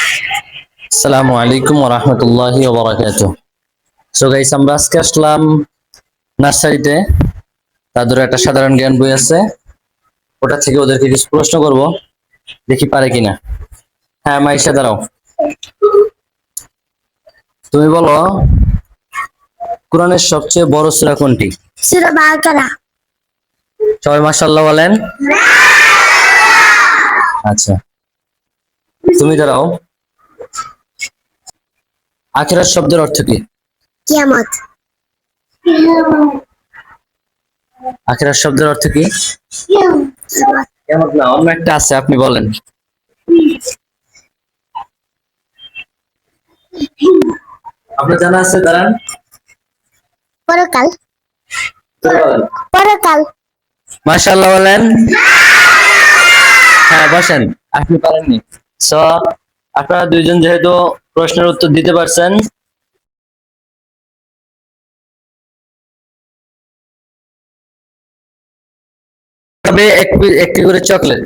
আসসালামু আলাইকুম ওয়া রাহমাতুল্লাহি ওয়া বারাকাতুহু। সো গাইস, আমরা আজকে আসলাম নার্সারিতে। তাদের একটা সাধারণ জ্ঞান বই আছে, ওটা থেকে ওদেরকে কিছু প্রশ্ন করব, দেখি পারে কিনা। হ্যাঁ মাইশা, দাঁড়াও। তুমি বলো, কোরআনের সবচেয়ে বড় সূরা কোনটি? সূরা বাকারা। সবাই মাশাআল্লাহ বলেন। আচ্ছা, তুমি দাঁড়াও। আখিরাত শব্দের অর্থ কি? কিয়ামত। আখিরাত শব্দের অর্থ কি? কিয়ামত না, অন্য একটা আছে, আপনি বলেন। আপনার জানা আছে? দাঁড়ান। পরকাল। পরকাল। মাশাআল্লাহ বলেন। হ্যাঁ বসেন, আপনি পারেননি। সো আপনারা দুইজন যেহেতু প্রশ্নের উত্তর দিতে পারছেন, তবে একটি করে চকলেট।